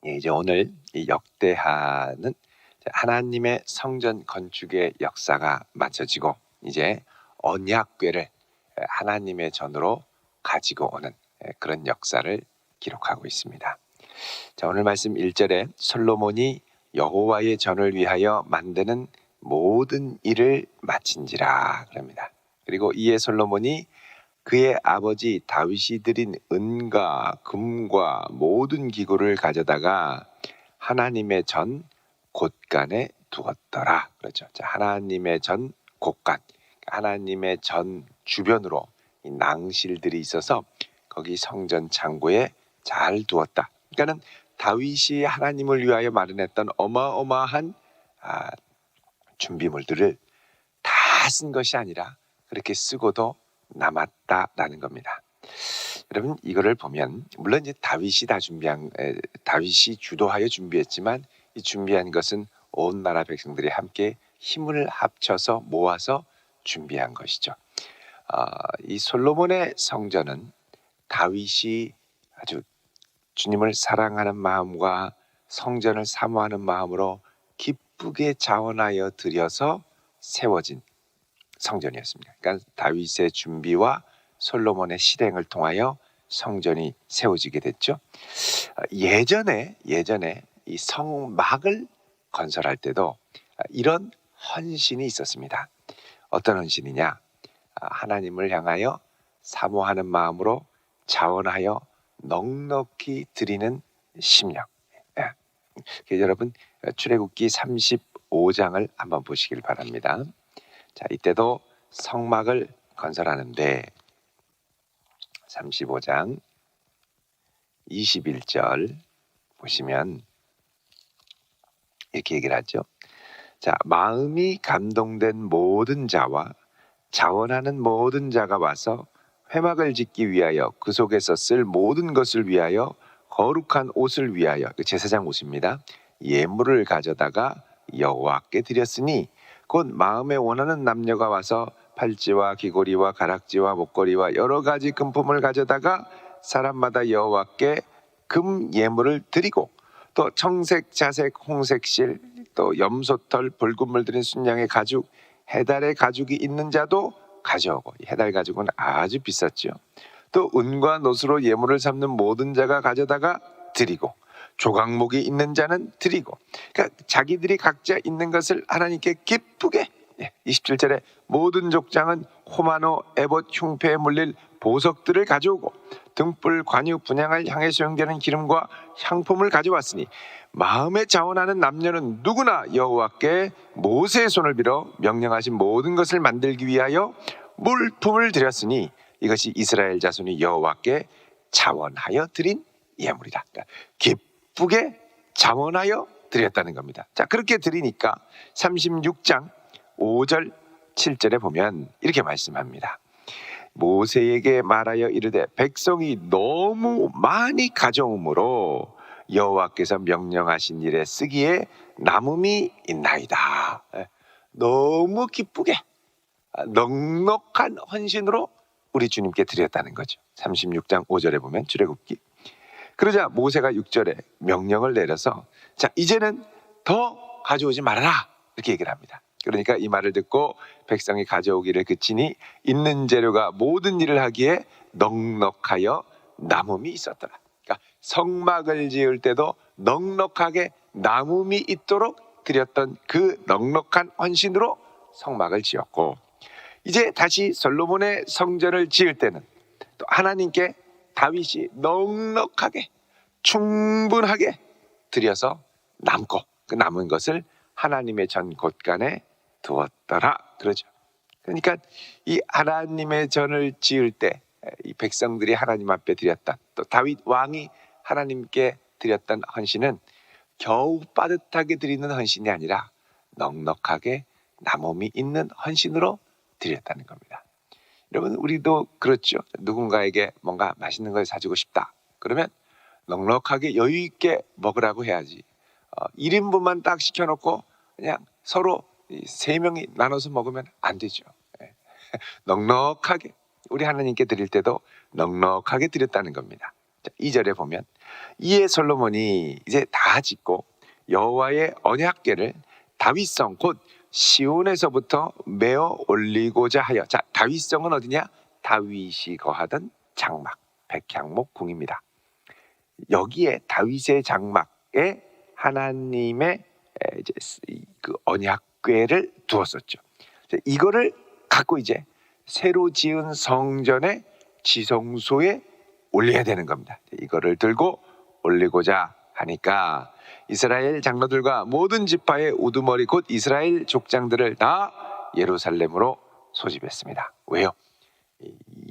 예, 이제 오늘 이 역대하는 하나님의 성전 건축의 역사가 마쳐지고 이제 언약궤를 하나님의 전으로 가지고 오는 그런 역사를 기록하고 있습니다. 자, 오늘 말씀 1절에 솔로몬이 여호와의 전을 위하여 만드는 모든 일을 마친지라 그럽니다. 그리고 이에 솔로몬이 그의 아버지 다윗이 드린 은과 금과 모든 기구를 가져다가 하나님의 전 곳간에 두었더라. 그렇죠. 자, 하나님의 전 곳간, 하나님의 전 주변으로 이 낭실들이 있어서 거기 성전 창고에 잘 두었다. 그러니까는 다윗이 하나님을 위하여 마련했던 어마어마한 준비물들을 다 쓴 것이 아니라 그렇게 쓰고도 남았다라는 겁니다. 여러분 이거를 보면 물론 이제 다윗이 주도하여 준비했지만 이 준비한 것은 온 나라 백성들이 함께 힘을 합쳐서 모아서 준비한 것이죠. 이 솔로몬의 성전은 다윗이 아주 주님을 사랑하는 마음과 성전을 사모하는 마음으로 기쁘게 자원하여 드려서 세워진 성전이었습니다. 그러니까 다윗의 준비와 솔로몬의 실행을 통하여 성전이 세워지게 됐죠. 예전에 이 성막을 건설할 때도 이런 헌신이 있었습니다. 어떤 헌신이냐? 하나님을 향하여 사모하는 마음으로 자원하여 넉넉히 드리는 심령. 여러분 출애굽기 35장을 한번 보시길 바랍니다. 자, 이때도 성막을 건설하는데 35장 21절 보시면 이렇게 얘기를 하죠. 자, 마음이 감동된 모든 자와 자원하는 모든 자가 와서 회막을 짓기 위하여 그 속에서 쓸 모든 것을 위하여 거룩한 옷을 위하여 제사장 옷입니다. 예물을 가져다가 여호와께 드렸으니 곧 마음에 원하는 남녀가 와서 팔찌와 귀고리와 가락지와 목걸이와 여러 가지 금품을 가져다가 사람마다 여호와께 금 예물을 드리고 또 청색, 자색, 홍색 실, 또 염소털, 붉은물 들인 순양의 가죽, 해달의 가죽이 있는 자도 가져오고, 해달 가죽은 아주 비쌌죠. 또 은과 노수로 예물을 삼는 모든 자가 가져다가 드리고 조각목이 있는 자는 드리고, 그러니까 자기들이 각자 있는 것을 하나님께 기쁘게 27절에 모든 족장은 호마노, 에봇, 흉패에 물릴 보석들을 가져오고 등불, 관유, 분향을 향해 소용되는 기름과 향품을 가져왔으니 마음에 자원하는 남녀는 누구나 여호와께 모세의 손을 빌어 명령하신 모든 것을 만들기 위하여 물품을 드렸으니 이것이 이스라엘 자손이 여호와께 자원하여 드린 예물이다. 그러니까 기쁘게 자원하여 드렸다는 겁니다. 자, 그렇게 드리니까 36장 5절 7절에 보면 이렇게 말씀합니다. 모세에게 말하여 이르되 백성이 너무 많이 가져오므로 여호와께서 명령하신 일에 쓰기에 남음이 있나이다. 너무 기쁘게 넉넉한 헌신으로 우리 주님께 드렸다는 거죠. 36장 5절에 보면 출애굽기. 그러자 모세가 6절에 명령을 내려서 자, 이제는 더 가져오지 말아라 이렇게 얘기를 합니다. 그러니까 이 말을 듣고 백성이 가져오기를 그치니 있는 재료가 모든 일을 하기에 넉넉하여 남음이 있었더라. 그러니까 성막을 지을 때도 넉넉하게 남음이 있도록 드렸던 그 넉넉한 헌신으로 성막을 지었고, 이제 다시 솔로몬의 성전을 지을 때는 또 하나님께 다윗이 넉넉하게 충분하게 드려서 남고 그 남은 것을 하나님의 전 곳간에 두었더라 그러죠. 그러니까 이 하나님의 전을 지을 때 이 백성들이 하나님 앞에 드렸던, 또 다윗 왕이 하나님께 드렸던 헌신은 겨우 빠듯하게 드리는 헌신이 아니라 넉넉하게 남음이 있는 헌신으로 드렸다는 겁니다. 여러분 우리도 그렇죠. 누군가에게 뭔가 맛있는 걸 사주고 싶다 그러면 넉넉하게 여유 있게 먹으라고 해야지 1인분만 딱 시켜놓고 그냥 서로 3명이 나눠서 먹으면 안 되죠. 넉넉하게 우리 하나님께 드릴 때도 넉넉하게 드렸다는 겁니다. 2절에 보면 이에 솔로몬이 이제 다 짓고 여호와의 언약궤를 다윗성 곧 시온에서부터 메어 올리고자 하여. 자, 다윗성은 어디냐? 다윗이 거하던 장막 백향목 궁입니다. 여기에 다윗의 장막에 하나님의 이제 그 언약궤를 두었었죠. 이거를 갖고 이제 새로 지은 성전의 지성소에 올려야 되는 겁니다. 이거를 들고 올리고자 하니까 이스라엘 장로들과 모든 지파의 우두머리 곧 이스라엘 족장들을 다 예루살렘으로 소집했습니다. 왜요?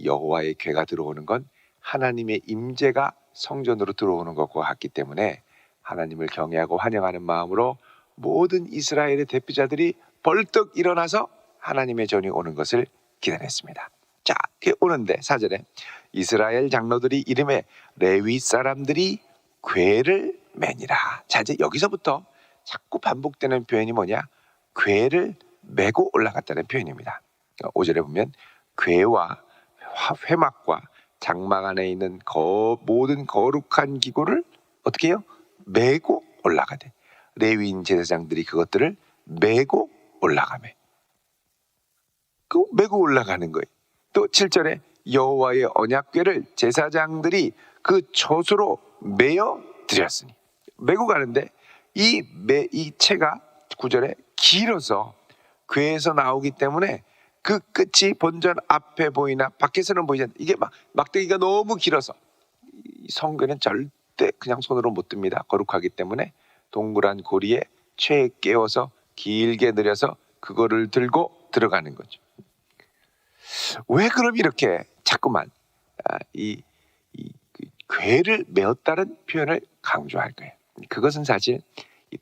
여호와의 궤가 들어오는 건 하나님의 임재가 성전으로 들어오는 것과 같기 때문에 하나님을 경외하고 환영하는 마음으로 모든 이스라엘의 대표자들이 벌떡 일어나서 하나님의 전이 오는 것을 기다렸습니다. 자, 오는데 4절에 이스라엘 장로들이 이름에 레위 사람들이 궤를 매니라. 자, 이제 여기서부터 자꾸 반복되는 표현이 뭐냐? 궤를 메고 올라갔다는 표현입니다. 5절에 보면 궤와 회막과 장막 안에 있는 모든 거룩한 기구를 어떻게 해요? 메고 올라가대. 레위인 제사장들이 그것들을 메고 올라가매. 그 메고 올라가는 거예요. 또 7절에 여호와의 언약궤를 제사장들이 그 젖으로 메어 드렸으니. 메고 가는데 이 채가 9절에 길어서 궤에서 나오기 때문에 그 끝이 본전 앞에 보이나 밖에서는 보이지 않는다. 이게 막대기가 너무 길어서 이 성궤는 절대 그냥 손으로 못 듭니다. 거룩하기 때문에 동그란 고리에 채에 깨워서 길게 늘여서 그거를 들고 들어가는 거죠. 왜 그럼 이렇게 자꾸만 이 궤를 메었다는 표현을 강조할 거예요? 그것은 사실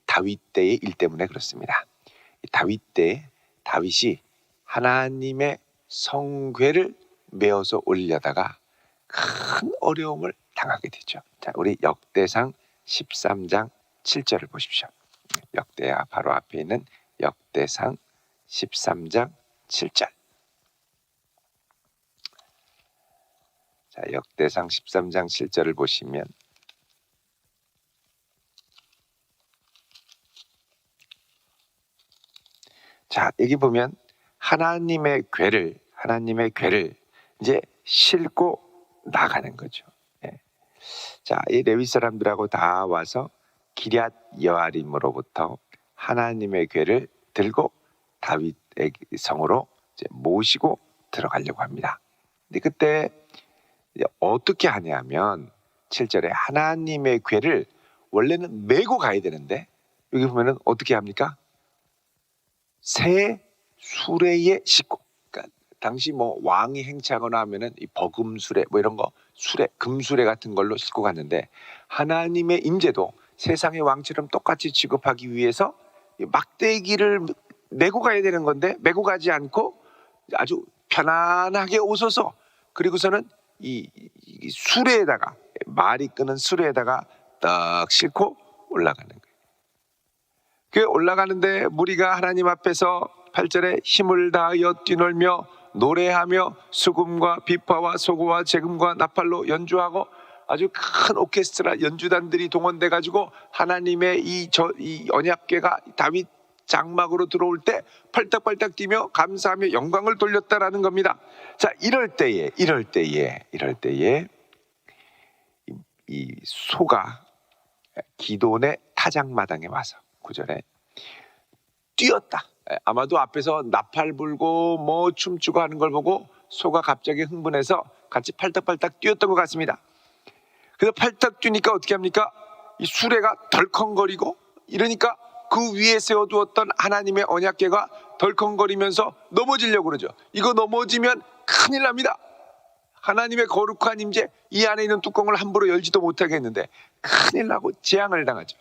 다윗 때의 일 때문에 그렇습니다. 다윗 때 다윗이 하나님의 성궤를 메어서 올려다가 큰 어려움을 당하게 되죠. 자, 우리 역대상 13장 7절을 보십시오. 역대하 바로 앞에 있는 역대상 13장 7절. 자, 역대상 13장 7절을 보시면 자, 여기 보면 하나님의 궤를 이제 싣고 나가는 거죠. 예. 자, 이 레위 사람들하고 다 와서 기럇 여아림으로부터 하나님의 궤를 들고 다윗의 성으로 이제 모시고 들어가려고 합니다. 근데 그때 이제 어떻게 하냐면 7절에 하나님의 궤를 원래는 메고 가야 되는데 여기 보면은 어떻게 합니까? 새 수레에 싣고. 그러니까 당시 뭐 왕이 행차하거나 하면은 이 버금수레 뭐 이런 거 수레 금수레 같은 걸로 싣고 갔는데 하나님의 임재도 세상의 왕처럼 똑같이 취급하기 위해서 막대기를 메고 가야 되는 건데 메고 가지 않고 아주 편안하게 오셔서 그리고서는 이 수레에다가 말이 끄는 수레에다가 딱 싣고 올라가는 거예요. 그 올라가는데 무리가 하나님 앞에서 8절에 힘을 다하여 뛰놀며 노래하며 수금과 비파와 소고와 재금과 나팔로 연주하고 아주 큰 오케스트라 연주단들이 동원돼 가지고 하나님의 이 언약궤가 다윗 장막으로 들어올 때 펄떡펄떡 뛰며 감사하며 영광을 돌렸다라는 겁니다. 자, 이럴 때에 이 소가 기돈의 타작마당에 와서 9절에 뛰었다. 아마도 앞에서 나팔 불고 뭐 춤추고 하는 걸 보고 소가 갑자기 흥분해서 같이 팔딱팔딱 뛰었던 것 같습니다. 그래서 팔딱 뛰니까 어떻게 합니까? 이 수레가 덜컹거리고 이러니까 그 위에 세워두었던 하나님의 언약궤가 덜컹거리면서 넘어지려고 그러죠. 이거 넘어지면 큰일 납니다. 하나님의 거룩한 임재 이 안에 있는 뚜껑을 함부로 열지도 못하게 했는데 큰일 나고 재앙을 당하죠.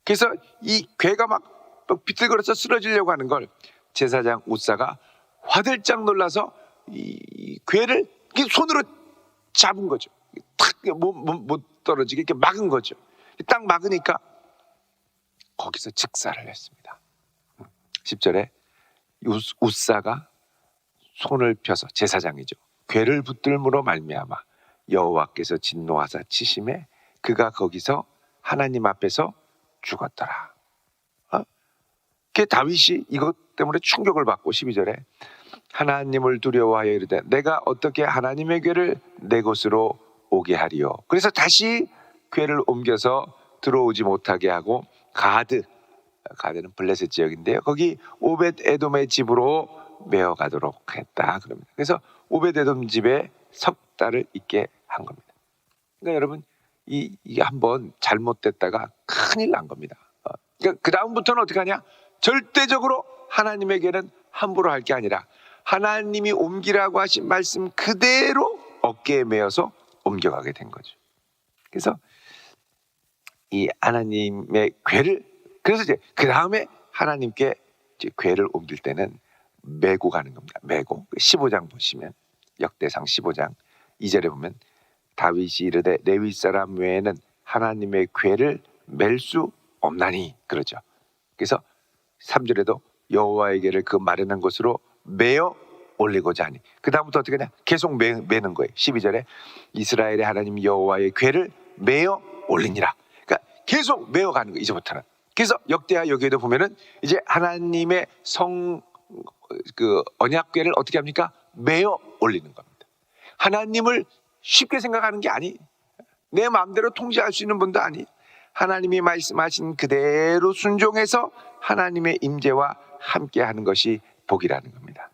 그래서 이 궤가 막 비틀거려서 쓰러지려고 하는 걸 제사장 우사가 화들짝 놀라서 이 궤를 손으로 잡은 거죠. 탁 못 떨어지게 이렇게 막은 거죠. 딱 막으니까 거기서 즉사를 했습니다. 10절에 우사가 손을 펴서 제사장이죠. 궤를 붙들므로 말미암아 여호와께서 진노하사 치심에 그가 거기서 하나님 앞에서 죽었더라. 그 다윗이 이것 때문에 충격을 받고 12절에 하나님을 두려워하여 이르되 내가 어떻게 하나님의 궤를 내 곳으로 오게 하리요. 그래서 다시 궤를 옮겨서 들어오지 못하게 하고 가드는 블레셋 지역인데요. 거기 오벳 에돔의 집으로 메어 가도록 했다. 그럽니다. 그래서 오벳 에돔 집에 석 달을 있게 한 겁니다. 그러니까 여러분 이게 한번 잘못됐다가 큰일 난 겁니다. 그러니까 그 다음부터는 어떻게 하냐? 절대적으로 하나님에게는 함부로 할 게 아니라 하나님이 옮기라고 하신 말씀 그대로 어깨에 메어서 옮겨가게 된 거죠. 그래서 이 하나님의 궤를, 그래서 이제 그 다음에 하나님께 이제 궤를 옮길 때는 메고 가는 겁니다. 메고 15장 보시면 역대상 15장 2절에 보면 다윗이 이르되 레위 사람 외에는 하나님의 궤를 맬 수 없나니 그러죠. 그래서 3절에도 여호와에게를 그 마련한 곳으로 메어 올리고자 하니 그 다음부터 어떻게 하냐? 계속 메는 거예요. 12절에 이스라엘의 하나님 여호와의 궤를 메어 올리니라. 그러니까 계속 메어 가는 거예요. 이제부터는. 그래서 역대하 여기에도 보면은 이제 하나님의 그 언약궤를 어떻게 합니까? 메어 올리는 겁니다. 하나님을 쉽게 생각하는 게 아니, 내 마음대로 통제할 수 있는 분도 아니, 하나님이 말씀하신 그대로 순종해서 하나님의 임재와 함께하는 것이 복이라는 겁니다.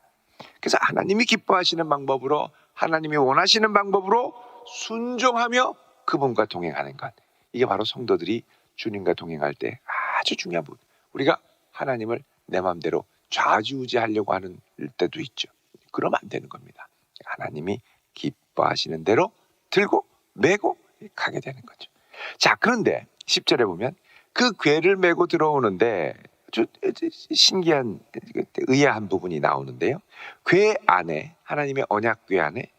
그래서 하나님이 기뻐하시는 방법으로, 하나님이 원하시는 방법으로 순종하며 그분과 동행하는 것, 이게 바로 성도들이 주님과 동행할 때 아주 중요한 부분. 우리가 하나님을 내 마음대로 좌지우지하려고 하는 때도 있죠. 그러면 안 되는 겁니다. 하나님이 기뻐하시는 대로 들고 메고 가게 되는 거죠. 자, 그런데 10절에 보면 그 궤를 메고 들어오는데 아주 신기한, 의아한 부분이 나오는데요. 궤 안에, 하나님의 언약궤 안에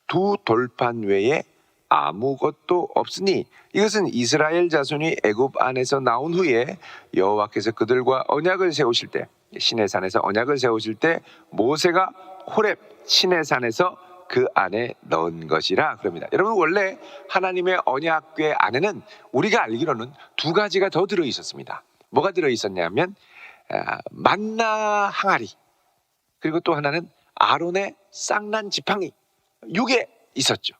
두 돌판 외에 아무것도 없으니 이것은 이스라엘 자손이 애굽 안에서 나온 후에 여호와께서 그들과 언약을 세우실 때, 시내산에서 언약을 세우실 때 모세가 호렙 시내산에서 그 안에 넣은 것이라 그럽니다. 여러분, 원래 하나님의 언약궤 안에는 우리가 알기로는 두 가지가 더 들어 있었습니다. 뭐가 들어 있었냐면 만나 항아리, 그리고 또 하나는 아론의 쌍난 지팡이, 이게 있었죠.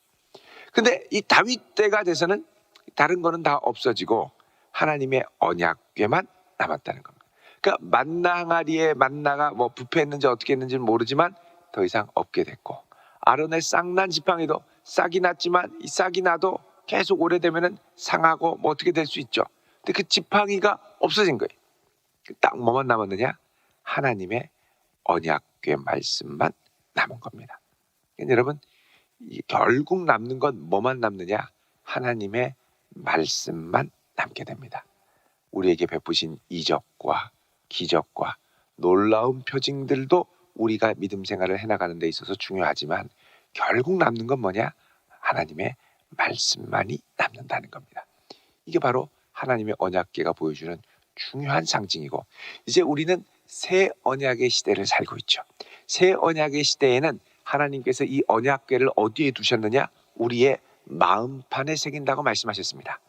근데 이 다윗 때가 돼서는 다른 거는 다 없어지고 하나님의 언약궤만 남았다는 겁니다. 그러니까 만나 항아리에 만나가 뭐 부패했는지 어떻게 했는지는 모르지만 더 이상 없게 됐고, 아론의 쌍난 지팡이도 싹이 났지만 이 싹이 나도 계속 오래되면은 상하고 뭐 어떻게 될 수 있죠. 근데 그 지팡이가 없어진 거예요. 딱 뭐만 남았느냐? 하나님의 언약궤 말씀만 남은 겁니다. 그러니까 여러분, 결국 남는 건 뭐만 남느냐? 하나님의 말씀만 남게 됩니다. 우리에게 베푸신 이적과 기적과 놀라운 표징들도 우리가 믿음 생활을 해나가는 데 있어서 중요하지만 결국 남는 건 뭐냐? 하나님의 말씀만이 남는다는 겁니다. 이게 바로 하나님의 언약궤가 보여주는 중요한 상징이고, 이제 우리는 새 언약의 시대를 살고 있죠. 새 언약의 시대에는 하나님께서 이 언약궤를 어디에 두셨느냐? 우리의 마음판에 새긴다고 말씀하셨습니다.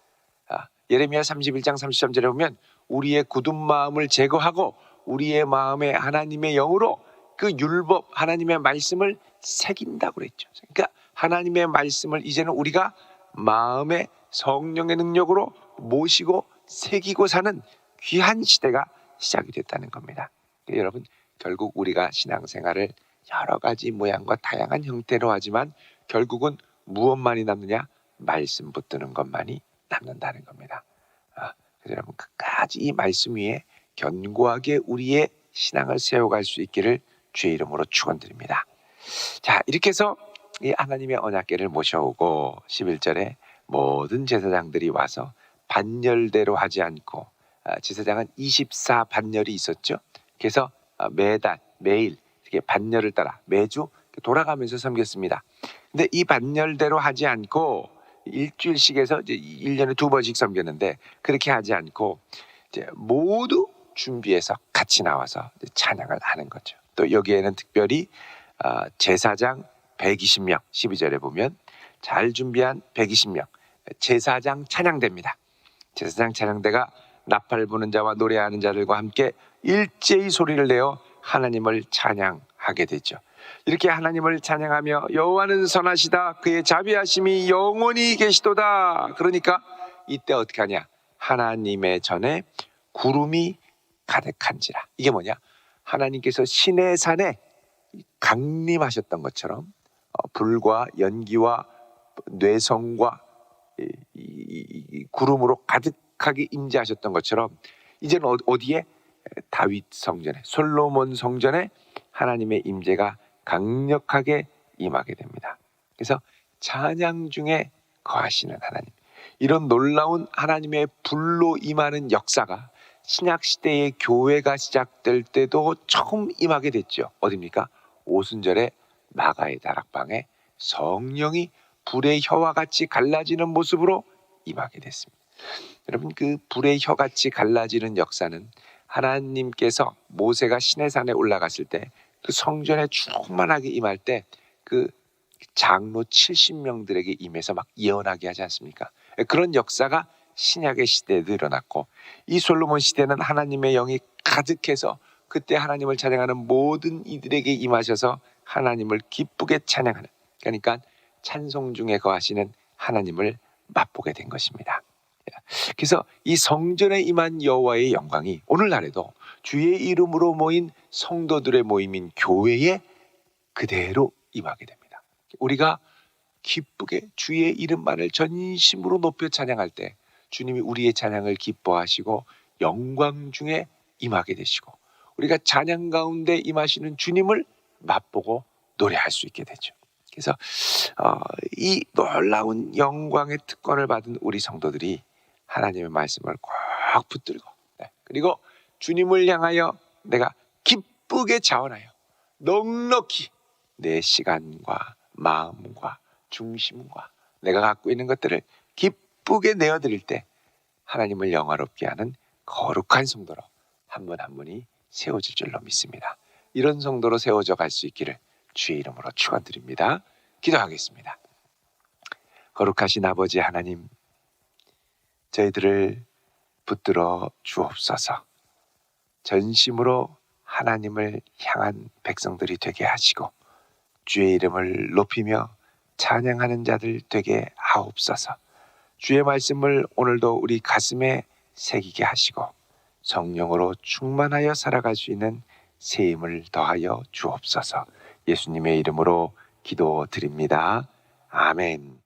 예레미야 31장 33절에 보면 우리의 굳은 마음을 제거하고 우리의 마음에 하나님의 영으로 그 율법, 하나님의 말씀을 새긴다고 그랬죠. 그러니까 하나님의 말씀을 이제는 우리가 마음의 성령의 능력으로 모시고 새기고 사는 귀한 시대가 시작이 됐다는 겁니다. 여러분, 결국 우리가 신앙생활을 여러 가지 모양과 다양한 형태로 하지만 결국은 무엇만이 남느냐? 말씀 붙드는 것만이 남는다는 겁니다. 그래서 여러분, 끝까지 이 말씀 위에 견고하게 우리의 신앙을 세워갈 수 있기를 주의 이름으로 축원드립니다. 자, 이렇게 해서 이 하나님의 언약궤를 모셔오고 11절에 모든 제사장들이 와서 반열대로 하지 않고, 제사장은 24반열이 있었죠. 그래서 매일 이렇게 반열을 따라 매주 돌아가면서 섬겼습니다. 근데 이 반열대로 하지 않고 일주일씩에서 이제 1년에 2번씩 섬겼는데, 그렇게 하지 않고 이제 모두 준비해서 같이 나와서 찬양을 하는 거죠. 또 여기에는 특별히 제사장 120명, 12절에 보면 잘 준비한 120명, 제사장 찬양대입니다. 제사장 찬양대가 나팔 부는 자와 노래하는 자들과 함께 일제히 소리를 내어 하나님을 찬양하게 되죠. 이렇게 하나님을 찬양하며 여호와는 선하시다, 그의 자비하심이 영원히 계시도다. 그러니까 이때 어떻게 하냐? 하나님의 전에 구름이 가득한지라. 이게 뭐냐? 하나님께서 시내 산에 강림하셨던 것처럼 불과 연기와 뇌성과 이 구름으로 가득하게 임재하셨던 것처럼 이제는 어디에? 다윗 성전에, 솔로몬 성전에 하나님의 임재가 강력하게 임하게 됩니다. 그래서 찬양 중에 거하시는 하나님, 이런 놀라운 하나님의 불로 임하는 역사가 신약 시대의 교회가 시작될 때도 처음 임하게 됐죠. 어디입니까? 오순절에 마가의 다락방에 성령이 불의 혀와 같이 갈라지는 모습으로 임하게 됐습니다. 여러분, 그 불의 혀같이 갈라지는 역사는 하나님께서 모세가 시내산에 올라갔을 때 그 성전에 충만하게 임할 때 그 장로 70명들에게 임해서 막 예언하게 하지 않습니까? 그런 역사가 신약의 시대에도 일어났고, 이 솔로몬 시대는 하나님의 영이 가득해서 그때 하나님을 찬양하는 모든 이들에게 임하셔서 하나님을 기쁘게 찬양하는, 그러니까 찬송 중에 거하시는 하나님을 맛보게 된 것입니다. 그래서 이 성전에 임한 여호와의 영광이 오늘날에도 주의 이름으로 모인 성도들의 모임인 교회에 그대로 임하게 됩니다. 우리가 기쁘게 주의 이름만을 전심으로 높여 찬양할 때 주님이 우리의 찬양을 기뻐하시고 영광 중에 임하게 되시고, 우리가 찬양 가운데 임하시는 주님을 맛보고 노래할 수 있게 되죠. 그래서 이 놀라운 영광의 특권을 받은 우리 성도들이 하나님의 말씀을 꼭 붙들고, 그리고 주님을 향하여 내가 기쁘게 자원하여 넉넉히 내 시간과 마음과 중심과 내가 갖고 있는 것들을 기쁘게 내어드릴 때 하나님을 영화롭게 하는 거룩한 성도로 한 분 한 분이 세워질 줄로 믿습니다. 이런 성도로 세워져 갈 수 있기를 주의 이름으로 축원드립니다. 기도하겠습니다. 거룩하신 아버지 하나님, 저희들을 붙들어 주옵소서. 전심으로 하나님을 향한 백성들이 되게 하시고 주의 이름을 높이며 찬양하는 자들 되게 하옵소서. 주의 말씀을 오늘도 우리 가슴에 새기게 하시고 성령으로 충만하여 살아갈 수 있는 새 힘을 더하여 주옵소서. 예수님의 이름으로 기도드립니다. 아멘.